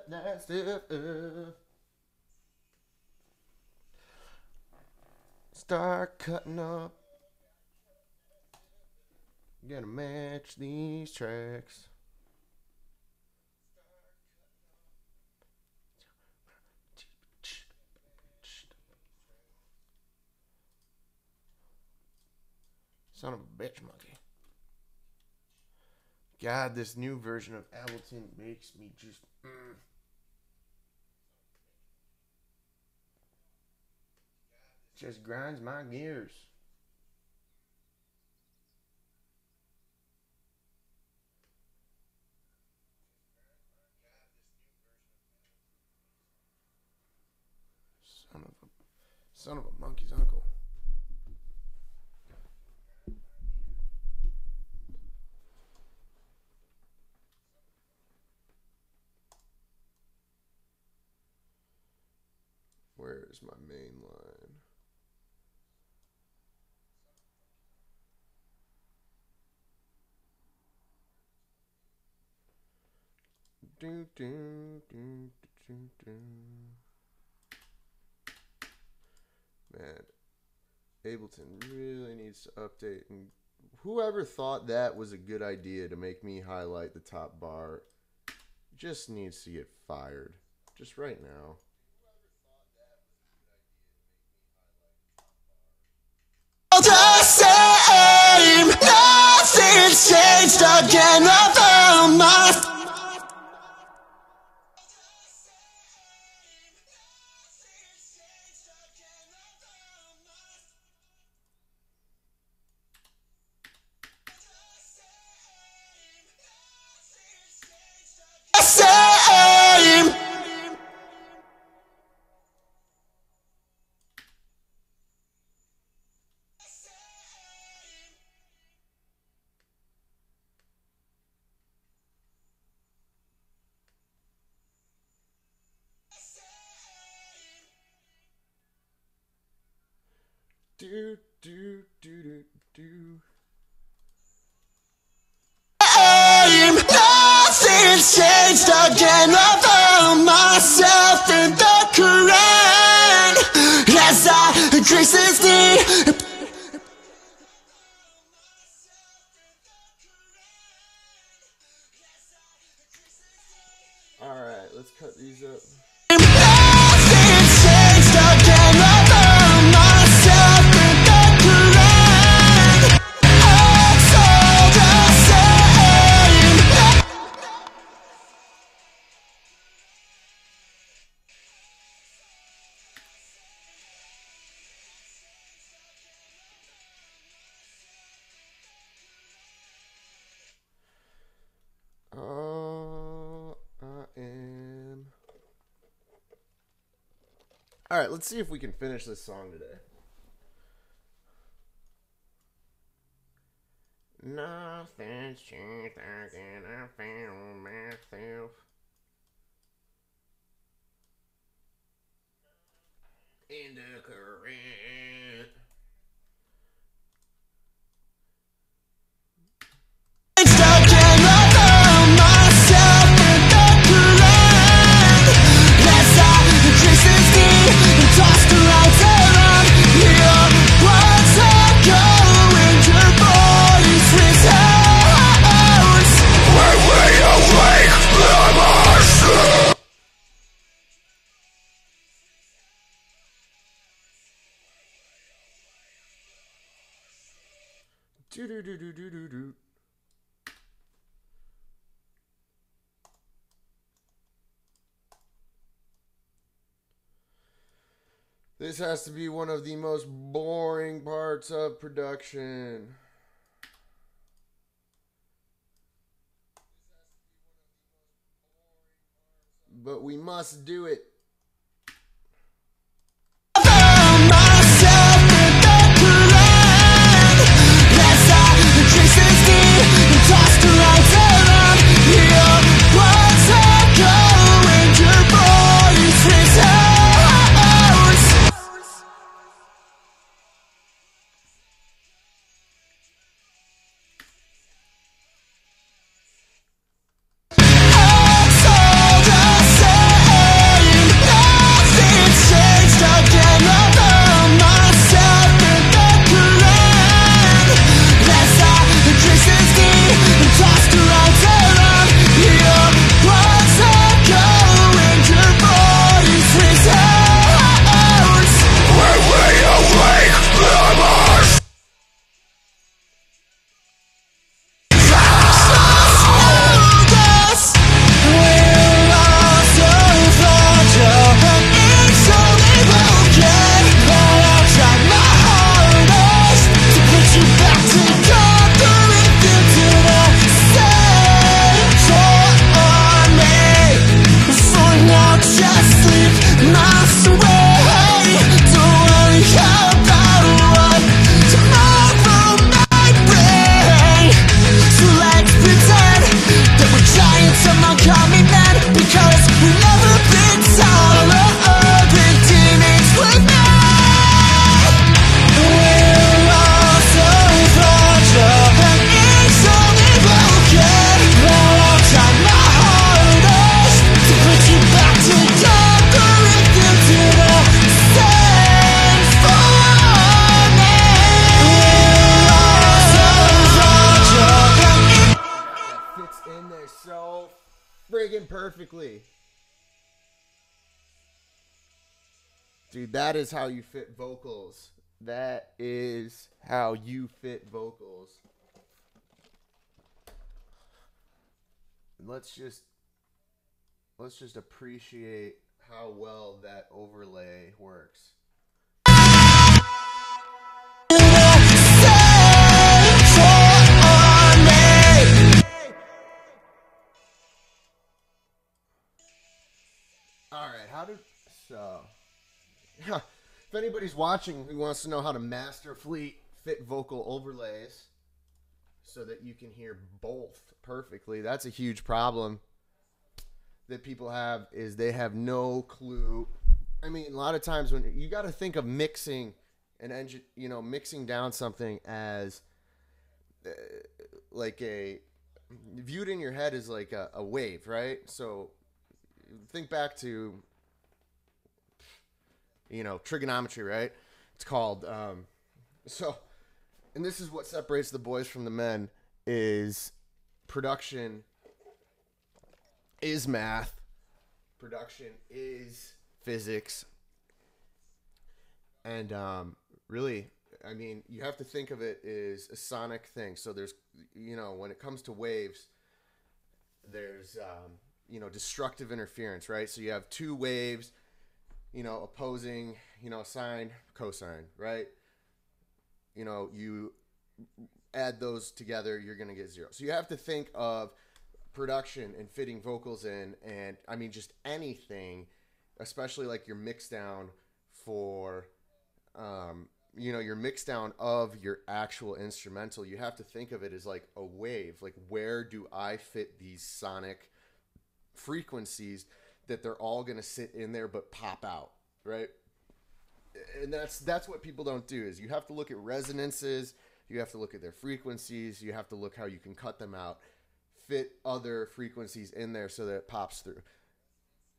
cut that stuff up. Start cutting up. Gotta match these tracks. Son of a bitch monkey. God, this new version of Ableton makes me just... Just grinds my gears. Son of a monkey's uncle. Where is my main line? Do, do, do, do, do. Man, Ableton really needs to update. And whoever thought that was a good idea to make me highlight the top bar just needs to get fired. Just right now. The same, nothing's changed again. I found my same. Do, do, do, do, do. Nothing's changed again. I found myself in the Quran as I increase his need. Alright, let's cut these up. Nothing's changed again. I found myself in the Quran. It's all the same. I am. Alright, let's see if we can finish this song today. Nothing's changed again. I found myself in the current. Do do do do do do do. This has to be one of the most boring parts of production. But we must do it. It's all the same. perfectly. Dude, that is how you fit vocals. That is how you fit vocals. Let's just appreciate how well that overlay works. All right, if anybody's watching who wants to know how to masterfully fit vocal overlays so that you can hear both perfectly, that's a huge problem that people have, is they have no clue. I mean, a lot of times when you got to think of mixing an engine, mixing down something as like viewed in your head as like a wave, right? So think back to trigonometry, right? It's called and this is what separates the boys from the men: is production is math, production is physics, and really, I mean, you have to think of it as a sonic thing. So there's, when it comes to waves, there's destructive interference, right? So you have two waves, opposing, sine, cosine, right? You add those together, you're going to get zero. So you have to think of production and fitting vocals in, and I mean, just anything, especially like your mix down for, your mix down of your actual instrumental. You have to think of it as like a wave. Like, where do I fit these sonic frequencies that they're all going to sit in there but pop out, right? And that's what people don't do. Is you have to look at resonances, you have to look at their frequencies, you have to look how you can cut them out, fit other frequencies in there so that it pops through.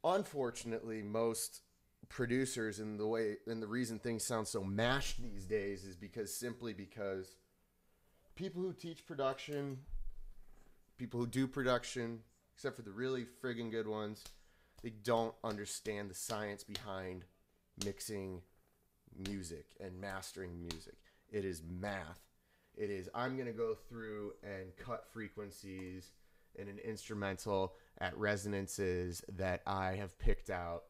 Unfortunately, most producers, and the reason things sound so mashed these days is simply because people who teach production, people who do production, except for the really friggin' good ones, they don't understand the science behind mixing music and mastering music. It is math. It is, I'm going to go through and cut frequencies in an instrumental at resonances that I have picked out,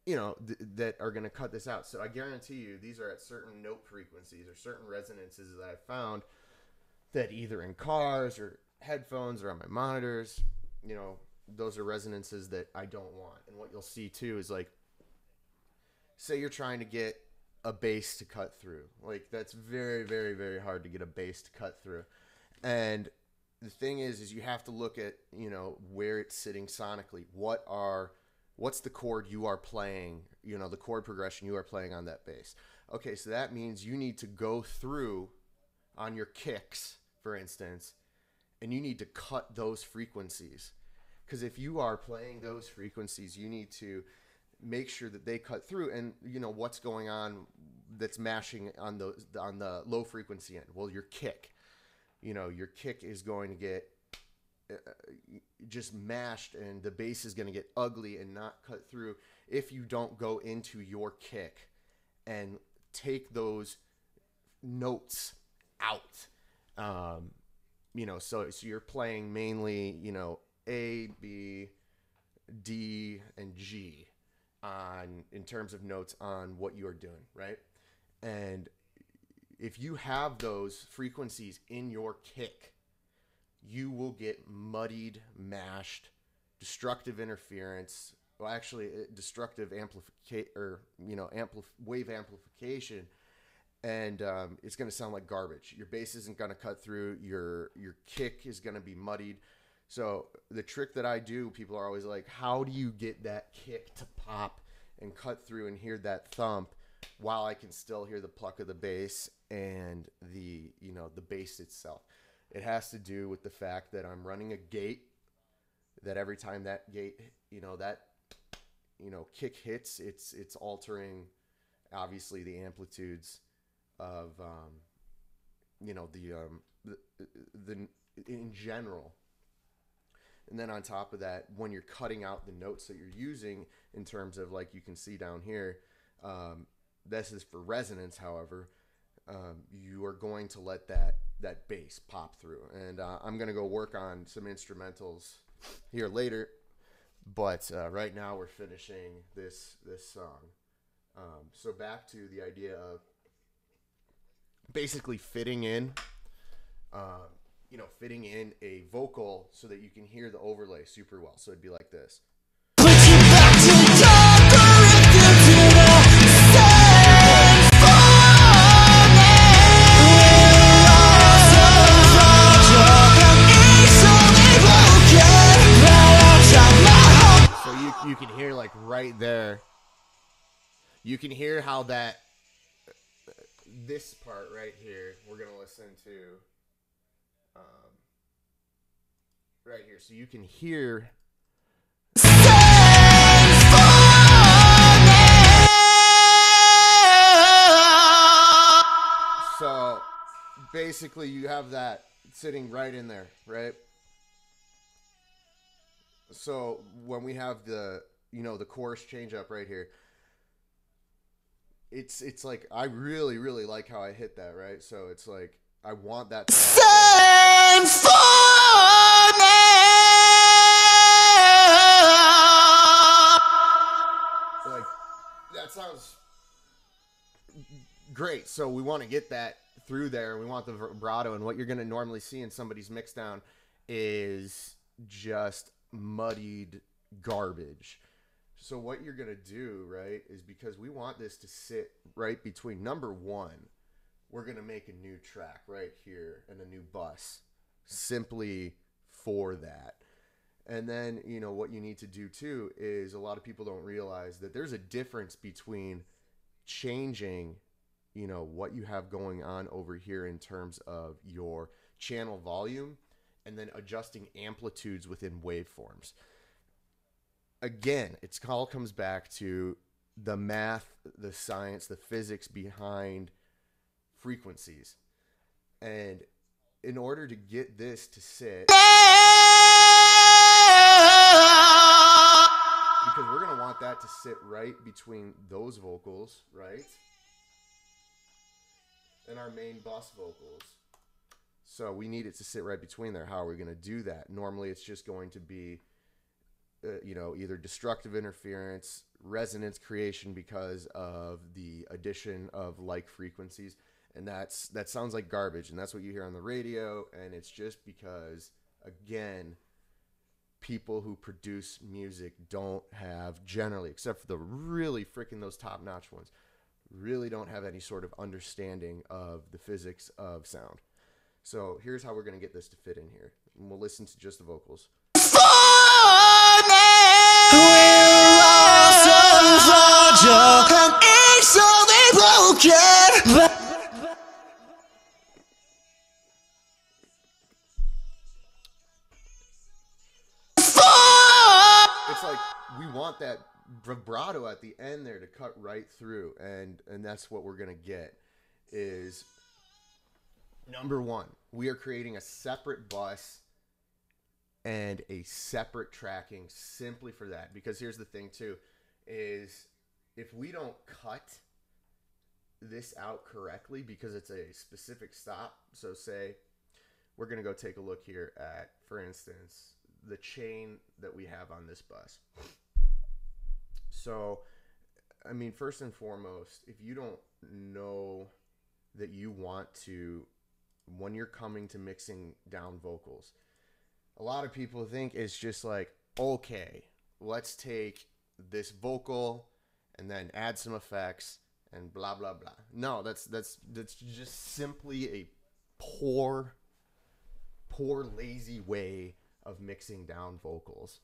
that are going to cut this out. So I guarantee you these are at certain note frequencies or certain resonances that I've found that either in cars or headphones or on my monitors, those are resonances that I don't want. And what you'll see too is, like, say you're trying to get a bass to cut through. Like, that's very, very, very hard to get a bass to cut through. And the thing is you have to look at, where it's sitting sonically. What's the chord you are playing, the chord progression you are playing on that bass. Okay, so that means you need to go through on your kicks, for instance, and you need to cut those frequencies. Because if you are playing those frequencies, you need to make sure that they cut through. And what's going on that's mashing on the low frequency end? Well, your kick. Your kick is going to get just mashed, and the bass is going to get ugly and not cut through if you don't go into your kick and take those notes out. So you're playing mainly, A, B, D, and G in terms of notes on what you are doing, right? And if you have those frequencies in your kick, you will get muddied, mashed, destructive interference. Well, actually, destructive wave amplification, and it's going to sound like garbage. Your bass isn't going to cut through. Your kick is going to be muddied. So the trick that I do, people are always like, how do you get that kick to pop and cut through and hear that thump while I can still hear the pluck of the bass and the bass itself? It has to do with the fact that I'm running a gate, that every time that gate, kick hits, it's altering, obviously, the amplitudes of, the in general. And then on top of that, when you're cutting out the notes that you're using, in terms of like you can see down here, this is for resonance. However, you are going to let that bass pop through. And I'm gonna go work on some instrumentals here later. But right now we're finishing this song. So back to the idea of basically fitting in a vocal so that you can hear the overlay super well. So it'd be like this. So you can hear like right there. You can hear how this part right here, we're going to listen to right here. So you can hear. So basically you have that sitting right in there, right? So when we have the chorus change up right here, it's like I really like how I hit that, right? So it's like I want that to Send for me. like that sounds great. So we want to get that through there. We want the vibrato, and what you're going to normally see in somebody's mix down is just muddied garbage. So what you're going to do, right, is because we want this to sit right between number one, we're going to make a new track right here and a new bus simply for that. And then, what you need to do too is a lot of people don't realize that there's a difference between changing, what you have going on over here in terms of your channel volume and then adjusting amplitudes within waveforms. Again, it all comes back to the math, the science, the physics behind frequencies. And in order to get this to sit, because we're going to want that to sit right between those vocals, right? And our main bus vocals. So we need it to sit right between there. How are we going to do that? Normally it's just going to be either destructive interference, resonance creation because of the addition of like frequencies, and that sounds like garbage, and that's what you hear on the radio. And it's just because, again, people who produce music don't have, generally, except for the really freaking those top-notch ones, really don't have any sort of understanding of the physics of sound. So here's how we're going to get this to fit in here. And we'll listen to just the vocals. And it's only broken. It's like we want that vibrato at the end there to cut right through, and that's what we're gonna get. Is number one, we are creating a separate bus and a separate tracking simply for that. Because here's the thing too, is if we don't cut this out correctly because it's a specific stop, so say we're going to go take a look here at, for instance, the chain that we have on this bus. So, I mean, first and foremost, if you don't know that you want to, when you're coming to mixing down vocals, a lot of people think it's just like, okay, let's take this vocal and then add some effects and blah blah blah. No, that's just simply a poor lazy way of mixing down vocals.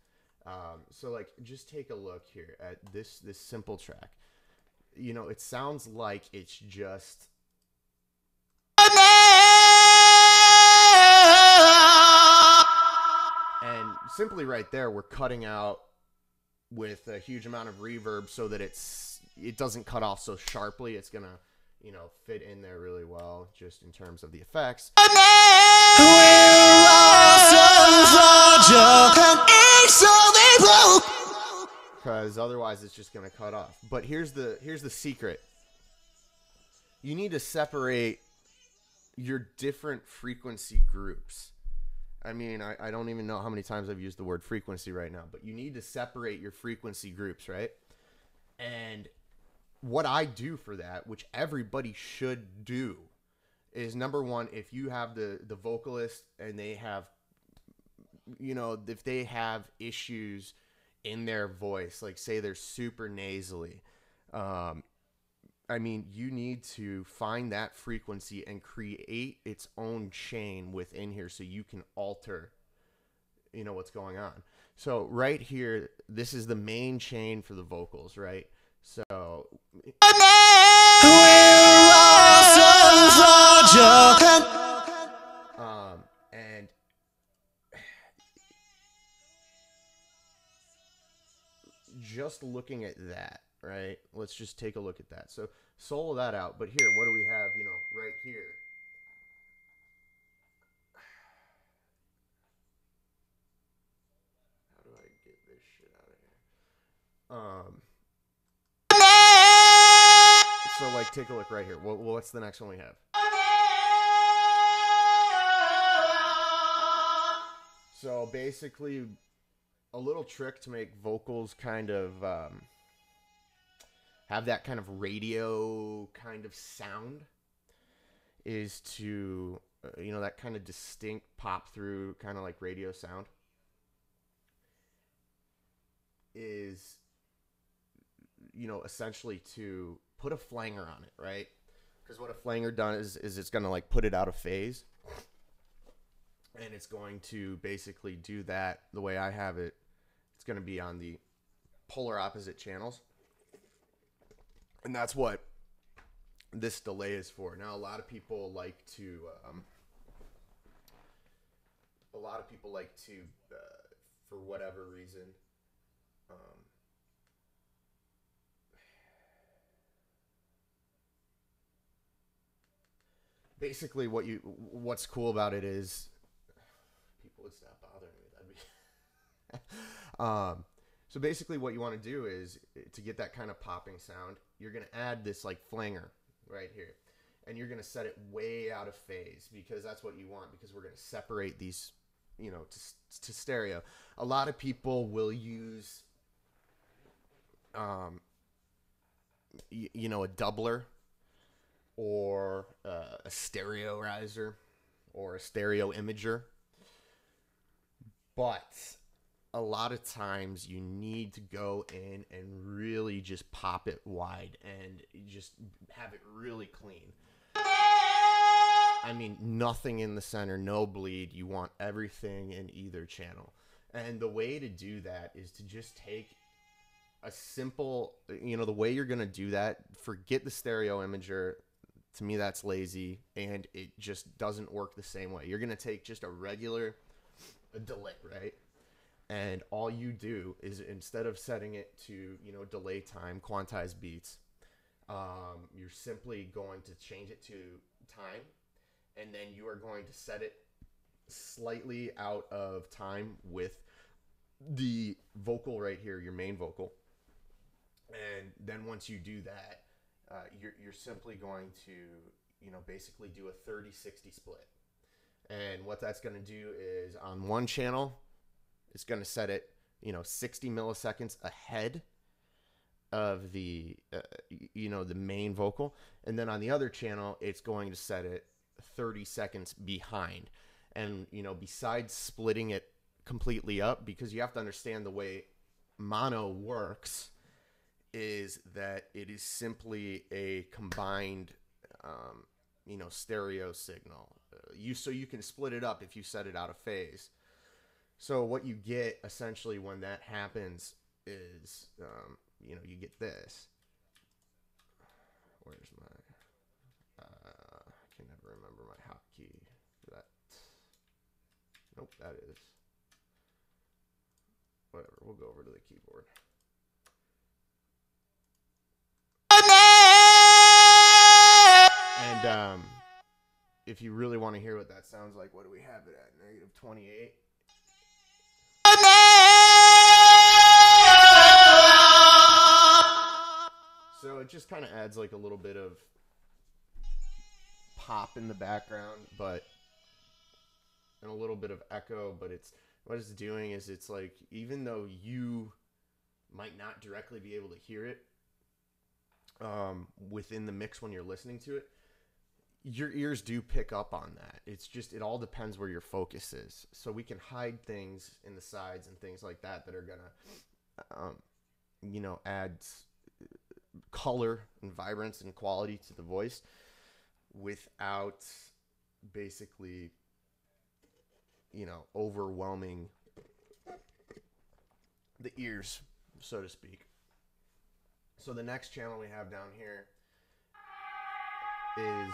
So like, just take a look here at this simple track. It sounds like it's just and simply right there we're cutting out with a huge amount of reverb so that it doesn't cut off so sharply. It's gonna fit in there really well just in terms of the effects. fragile and ink so they broke. Because otherwise it's just going to cut off. But here's the secret. You need to separate your different frequency groups. I mean, I don't even know how many times I've used the word frequency right now, but you need to separate your frequency groups, right? And what I do for that, which everybody should do, is number one, if you have the vocalist and they have, if they have issues in their voice, like say they're super nasally, I mean, you need to find that frequency and create its own chain within here so you can alter, what's going on. So right here, this is the main chain for the vocals, right? So We're all so fragile. And just looking at that, right? Let's just take a look at that. So solo that out. But here, what do we have, right here? How do I get this shit out of here? So like, take a look right here. What's the next one we have? So basically, a little trick to make vocals kind of have that kind of radio kind of sound is to, that kind of distinct pop through kind of like radio sound is, essentially to put a flanger on it, right? Because what a flanger does is it's going to like put it out of phase. And it's going to basically do that the way I have it. It's going to be on the polar opposite channels. And that's what this delay is for. Now, a lot of people like to, for whatever reason, basically what's cool about it is people would stop bothering me. That'd be so basically what you want to do is to get that kind of popping sound, you're going to add this like flanger right here, and you're going to set it way out of phase because that's what you want, because we're going to separate these, to stereo. A lot of people will use a doubler or a stereo riser or a stereo imager. But a lot of times you need to go in and really just pop it wide and just have it really clean. I mean, nothing in the center, no bleed. You want everything in either channel. And the way to do that is to just take a simple, the way you're going to do that, forget the stereo imager. To me, that's lazy, and it just doesn't work the same way. You're going to take just a delay, right? And all you do is, instead of setting it to, delay time, quantized beats, you're simply going to change it to time, and then you are going to set it slightly out of time with the vocal right here, your main vocal. And then once you do that, you're simply going to, basically do a 30-60 split. And what that's going to do is, on one channel, it's going to set it, 60 milliseconds ahead of the, the main vocal. And then on the other channel, it's going to set it 30 seconds behind. And, besides splitting it completely up, because you have to understand the way mono works, is that it is simply a combined, stereo signal. So you can split it up if you set it out of phase. So what you get essentially when that happens is, you get this. Where's my? I can never remember my hotkey for that. Nope, that is. Whatever. We'll go over to the keyboard. And if you really want to hear what that sounds like, what do we have it at? -28. just kind of adds like a little bit of pop in the background, but and a little bit of echo. But it's what it's doing is it's like, even though you might not directly be able to hear it within the mix when you're listening to it, your ears do pick up on that. It's just, it all depends where your focus is. So we can hide things in the sides and things like that that are gonna add color and vibrance and quality to the voice without basically overwhelming the ears, so to speak. So the next channel we have down here is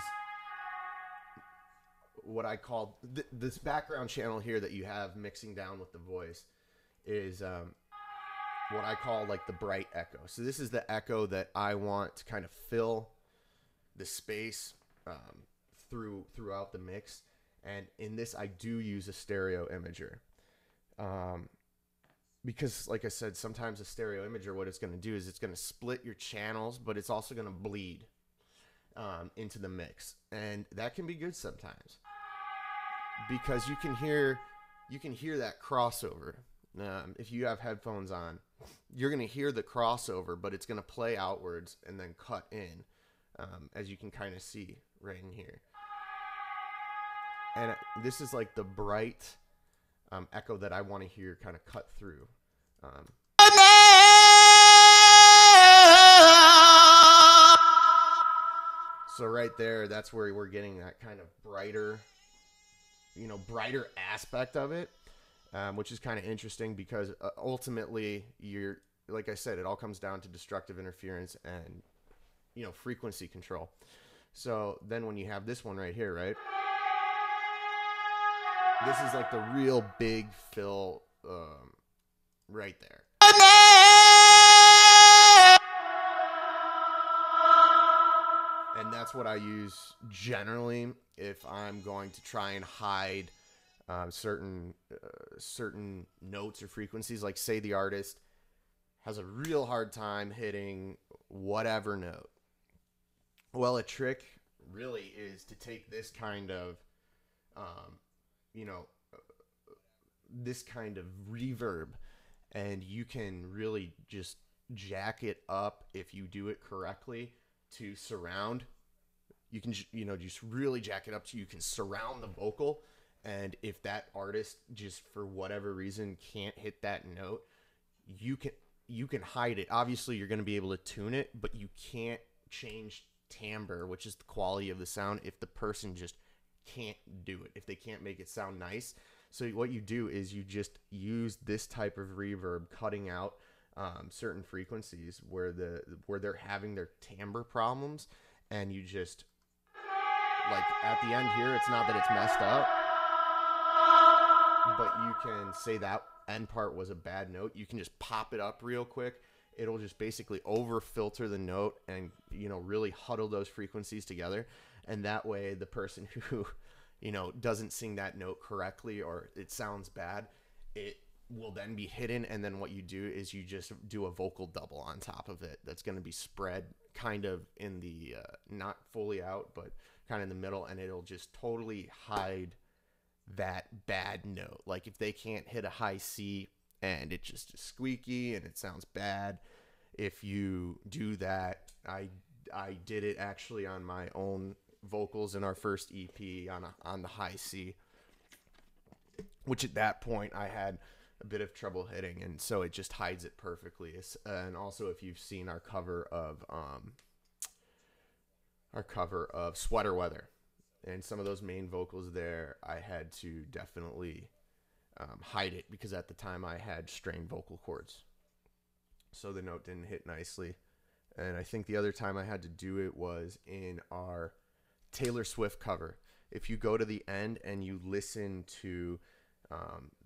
what I call this background channel here that you have mixing down with the voice is what I call like the bright echo. So this is the echo that I want to kind of fill the space throughout the mix. And in this, I do use a stereo imager. Because like I said, sometimes a stereo imager, what it's going to do is it's going to split your channels, but it's also going to bleed into the mix. And that can be good sometimes, because you can hear that crossover. If you have headphones on, you're going to hear the crossover, but it's going to play outwards and then cut in, as you can kind of see right in here. And this is like the bright echo that I want to hear kind of cut through. So right there, that's where we're getting that kind of brighter aspect of it, which is kind of interesting, because ultimately, like I said, it all comes down to destructive interference and frequency control. So then when you have this one right here, right, this is like the real big fill right there. And that's what I use generally if I'm going to try and hide certain notes or frequencies. Like, say the artist has a real hard time hitting whatever note. Well, a trick really is to take this kind of this kind of reverb, and you can really just jack it up if you do it correctly to surround. You can just really jack it up so you can surround the vocal. And if that artist just for whatever reason can't hit that note, you can hide it. Obviously you're going to be able to tune it, but you can't change timbre, which is the quality of the sound, if the person just can't do it, if they can't make it sound nice. So what you do is you just use this type of reverb, cutting out certain frequencies where they're having their timbre problems, and you just, like at the end here, it's not that it's messed up, but you can say that end part was a bad note. You can just pop it up real quick. It'll just basically over filter the note and really huddle those frequencies together, and that way the person who doesn't sing that note correctly, or it sounds bad, it will then be hidden. And then what you do is you just do a vocal double on top of it that's going to be spread kind of in the not fully out, but kind of in the middle, and it'll just totally hide that bad note. Like if they can't hit a high C and it just is squeaky and it sounds bad, if you do that, I did it actually on my own vocals in our first EP on the high C, which at that point I had a bit of trouble hitting, and so it just hides it perfectly. And also, if you've seen our cover of Sweater Weather, and some of those main vocals there, I had to definitely hide it, because at the time I had strained vocal cords, so the note didn't hit nicely. And I think the other time I had to do it was in our Taylor Swift cover. If you go to the end and you listen to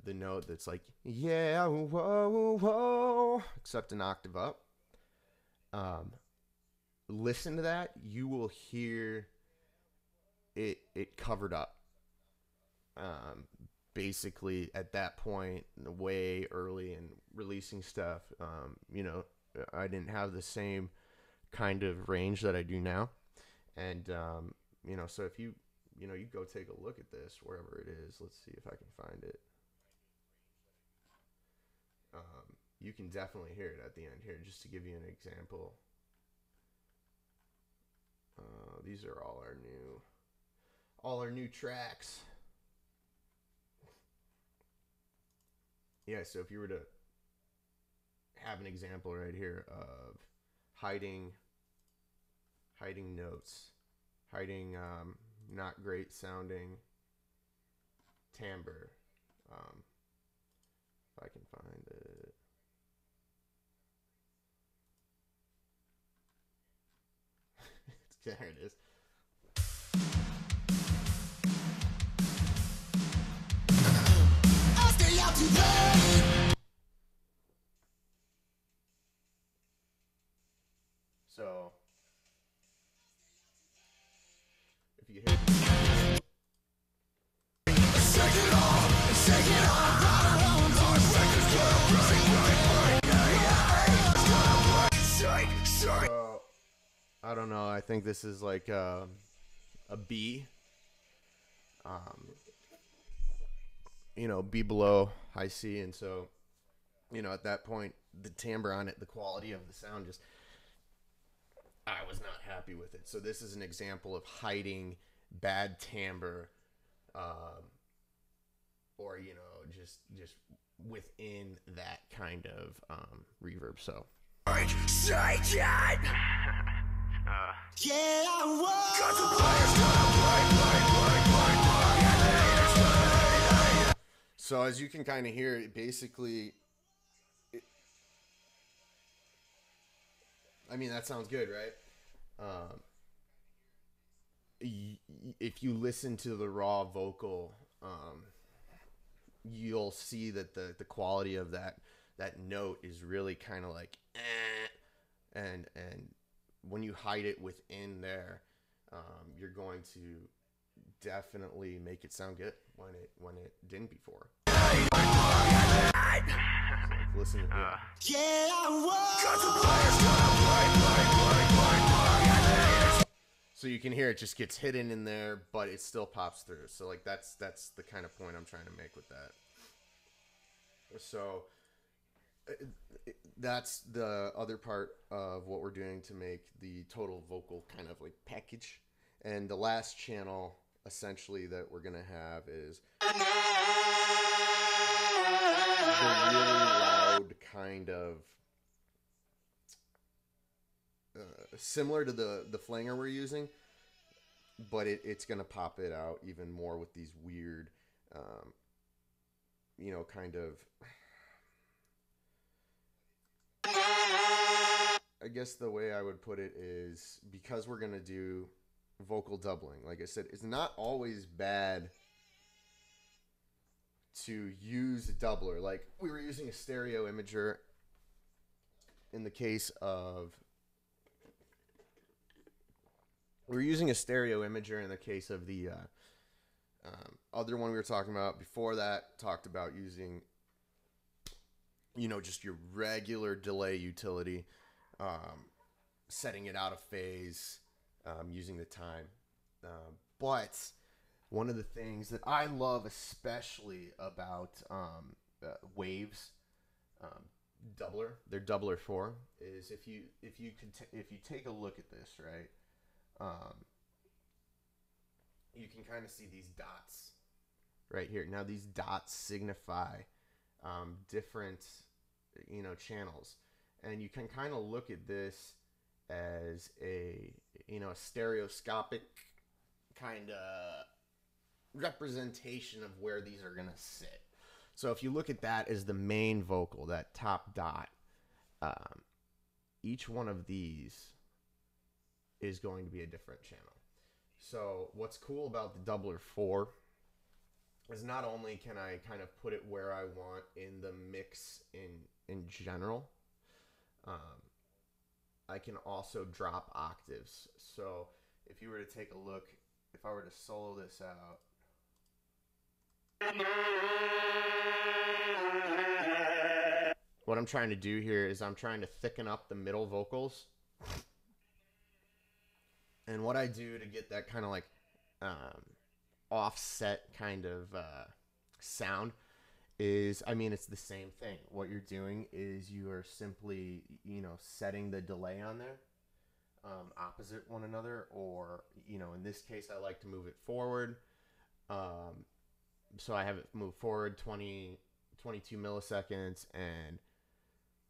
the note that's like, yeah, whoa, whoa, except an octave up, listen to that, you will hear it covered up. Basically at that point, way early in releasing stuff, I didn't have the same kind of range that I do now. And so if you you go take a look at this wherever it is. Let's see if I can find it. You can definitely hear it at the end here. Just to give you an example, these are all our new tracks. Yeah, so if you were to have an example right here of hiding notes, hiding not great sounding timbre. If I can find it. There it is. So if you hit so, I don't know. I think this is like a B. B below, high C, and so at that point, the timbre on it, the quality of the sound, just I was not happy with it. So this is an example of hiding bad timbre, or just within that kind of reverb. So. So as you can kind of hear, it basically, I mean, that sounds good, right? If you listen to the raw vocal, you'll see that the quality of that note is really kind of like, and when you hide it within there, you're going to definitely make it sound good when it didn't before. So listen to so you can hear it just gets hidden in there, but it still pops through. So like that's the kind of point I'm trying to make with that. So that's the other part of what we're doing to make the total vocal kind of like package. And the last channel essentially that we're going to have is the really loud kind of similar to the flanger we're using, but it's going to pop it out even more with these weird kind of, I guess the way I would put it is, because we're going to do vocal doubling, like I said, it's not always bad to use a doubler. Like we were using a stereo imager in the case of the other one we were talking about before that. Talked about using just your regular delay utility, setting it out of phase, using the time. But one of the things that I love especially about Waves doubler, their doubler 4, is if you take a look at this, right, you can kind of see these dots right here. Now these dots signify different channels, and you can kind of look at this as a a stereoscopic kind of representation of where these are gonna sit. So if you look at that as the main vocal, that top dot, each one of these is going to be a different channel. So what's cool about the doubler 4 is not only can I kind of put it where I want in the mix in general, I can also drop octaves. So if you were to take a look, if I were to solo this out, what I'm trying to do here is I'm trying to thicken up the middle vocals And what I do to get that kind of like um, offset kind of sound is, I mean, it's the same thing. What you're doing is you are simply, setting the delay on there opposite one another, or, in this case, I like to move it forward. Um, so I have it move forward 22 milliseconds and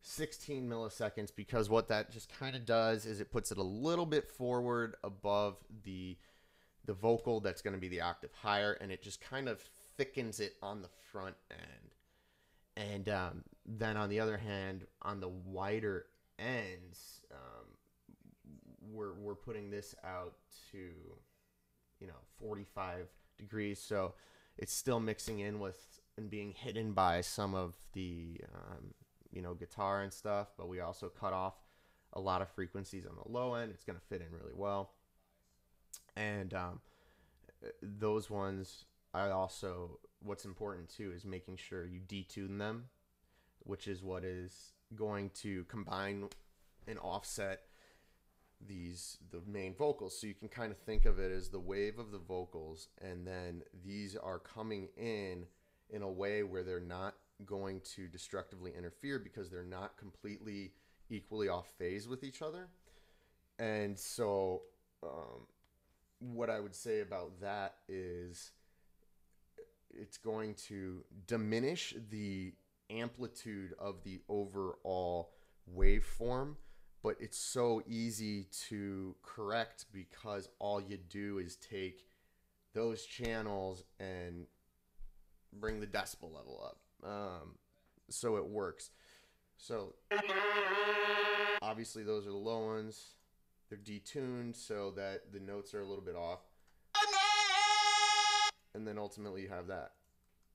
16 milliseconds, because what that just kind of does is it puts it a little bit forward above the vocal that's going to be the octave higher, and it just kind of thickens it on the front end. And then on the other hand, on the wider ends, we're putting this out to 45 degrees, so it's still mixing in with and being hidden by some of the guitar and stuff, but we also cut off a lot of frequencies on the low end. It's going to fit in really well. And those ones, I also, what's important too is making sure you detune them, which is what is going to combine and offset the main vocals. So you can kind of think of it as the wave of the vocals, and then these are coming in a way where they're not going to destructively interfere, because they're not completely equally off phase with each other. And so what I would say about that is it's going to diminish the amplitude of the overall waveform, but it's so easy to correct because all you do is take those channels and bring the decibel level up. So it works. So obviously those are the low ones. They're detuned so that the notes are a little bit off. And then ultimately you have that.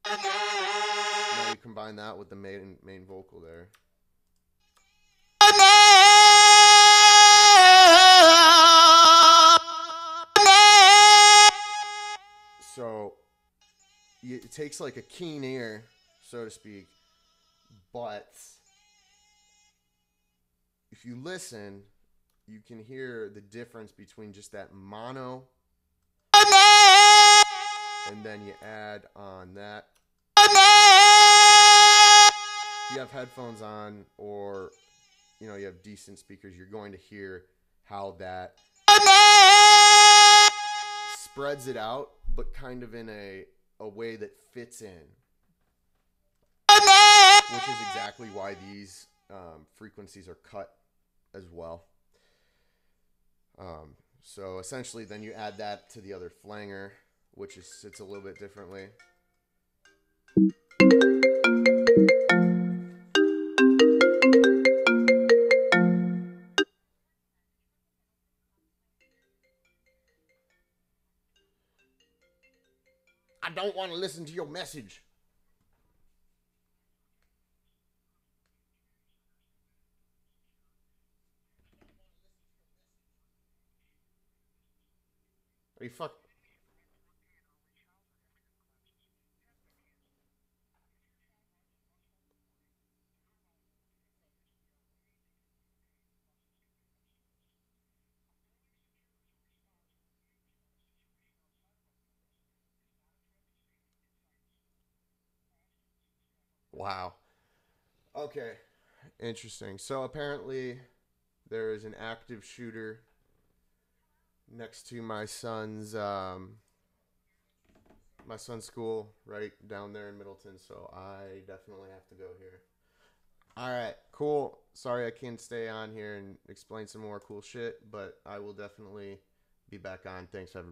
Now you combine that with the main vocal there. So it takes like a keen ear, so to speak, but if you listen, you can hear the difference between just that mono, and then you add on that. If you have headphones on, or you have decent speakers, you're going to hear how that spreads it out, but kind of in a way that fits in, which is exactly why these frequencies are cut as well. So essentially then you add that to the other flanger, which sits a little bit differently. I don't want to listen to your message. Are you fuck? Wow. Okay. Interesting. So apparently there is an active shooter next to my son's school right down there in Middleton, so I definitely have to go here. All right, cool. Sorry I can't stay on here and explain some more cool shit, but I will definitely be back on. Thanks, everybody.